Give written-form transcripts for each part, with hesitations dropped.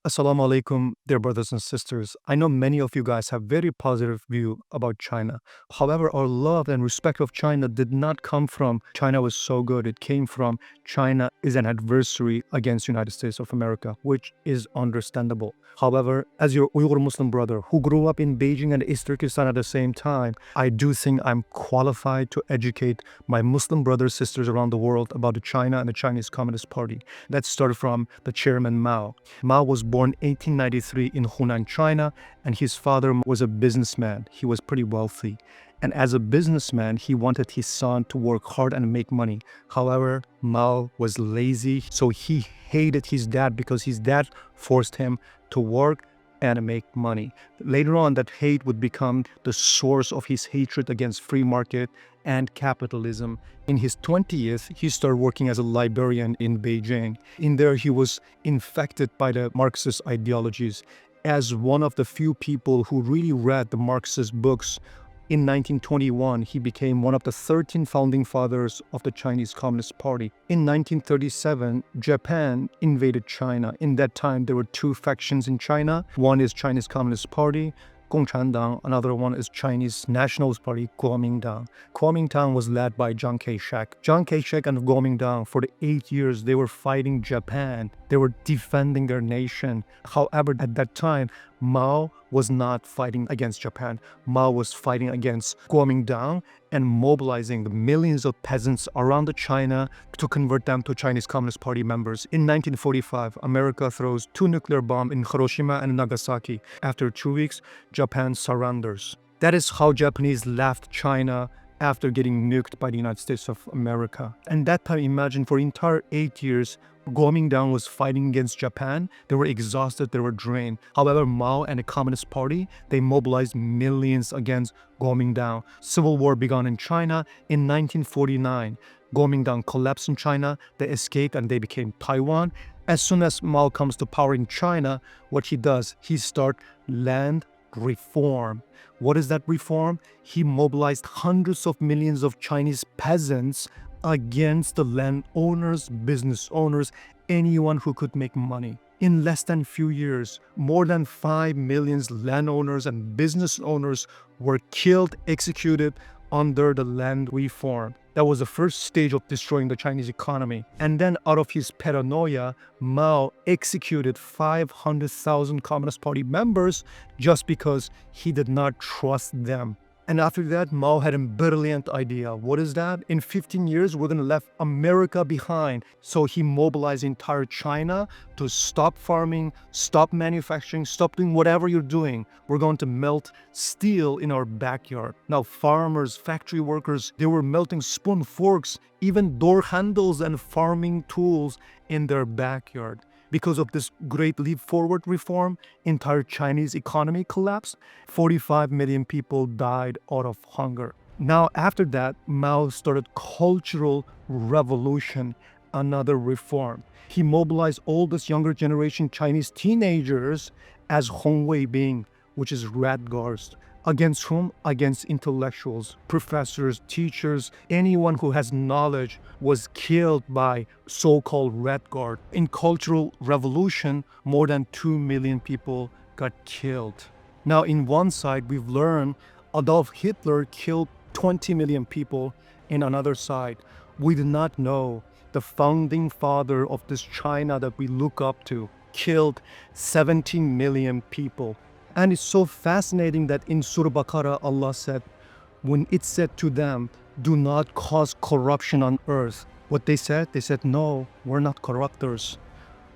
Assalamu alaikum, dear brothers and sisters. I know many of you guys have very positive view about China. However, our love and respect of China did not come from China was so good. It came from China is an adversary against United States of America, which is understandable. However, as your Uyghur Muslim brother who grew up in Beijing and East Turkestan at the same time, I do think I'm qualified to educate my Muslim brothers sisters around the world about China and the Chinese Communist Party. That started from the chairman Mao. Mao was born 1893 in Hunan, China, and his father was a businessman. He was pretty wealthy. And as a businessman, he wanted his son to work hard and make money. However, Mao was lazy, so he hated his dad because his dad forced him to work and make money. Later on, that hate would become the source of his hatred against free market and capitalism. In his 20th, he started working as a librarian in Beijing. In there, he was infected by the Marxist ideologies. As one of the few people who really read the Marxist books, in 1921, he became one of the 13 founding fathers of the Chinese Communist Party. In 1937, Japan invaded China. In that time, there were two factions in China. One is Chinese Communist Party, Gongchandang. Another one is Chinese Nationalist Party, Kuomintang. Kuomintang was led by Chiang Kai-shek. Chiang Kai-shek and Kuomintang, for the 8 years, they were fighting Japan. They were defending their nation. However, at that time, Mao was not fighting against Japan. Mao was fighting against Kuomintang and mobilizing the millions of peasants around China to convert them to Chinese Communist Party members. In 1945, America throws 2 nuclear bombs in Hiroshima and Nagasaki. After 2 weeks, Japan surrenders. That is how Japanese left China after getting nuked by the United States of America. And that time, imagine for entire 8 years, Kuomintang was fighting against Japan. They were exhausted, they were drained. However, Mao and the Communist Party, they mobilized millions against Kuomintang. Civil war began in China in 1949. Kuomintang collapsed in China, they escaped and they became Taiwan. As soon as Mao comes to power in China, what he does, he starts land reform. What is that reform? He mobilized hundreds of millions of Chinese peasants against the landowners, business owners, anyone who could make money. In less than few years, more than 5 million landowners and business owners were killed, executed under the land reform. That was the first stage of destroying the Chinese economy. And then out of his paranoia, Mao executed 500,000 Communist Party members just because he did not trust them. And after that, Mao had a brilliant idea. What is that? In 15 years, we're going to leave America behind. So he mobilized entire China to stop farming, stop manufacturing, stop doing whatever you're doing. We're going to melt steel in our backyard. Now, farmers, factory workers, they were melting spoon, forks, even door handles and farming tools in their backyard. Because of this great leap forward reform, entire Chinese economy collapsed. 45 million people died out of hunger. Now, after that, Mao started cultural revolution, another reform. He mobilized all this younger generation Chinese teenagers as Hongwei Bing, which is red guards. Against whom? Against intellectuals, professors, teachers, anyone who has knowledge was killed by so-called Red Guard. In Cultural Revolution, more than 2 million people got killed. Now, in one side, we've learned Adolf Hitler killed 20 million people. In another side, we do not know the founding father of this China that we look up to killed 17 million people. And it's so fascinating that in Surah Baqarah, Allah said, when it said to them, do not cause corruption on earth. What they said, no, we're not corruptors.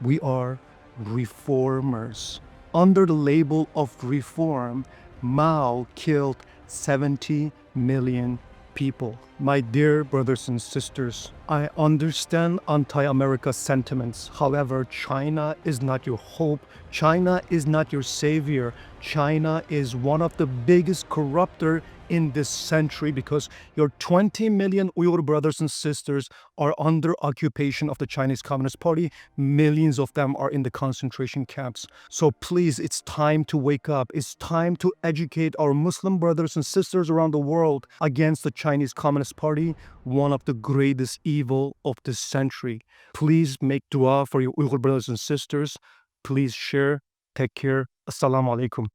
We are reformers. Under the label of reform, Mao killed 70 million people. My dear brothers and sisters, I understand anti-America sentiments. However, China is not your hope. China is not your savior. China is one of the biggest corruptor in this century because your 20 million Uyghur brothers and sisters are under occupation of the Chinese Communist Party. Millions of them are in the concentration camps. So please, it's time to wake up. It's time to educate our Muslim brothers and sisters around the world against the Chinese Communist Party, one of the greatest evil of this century. Please make dua for your Uyghur brothers and sisters. Please share. Take care. Assalamu alaikum.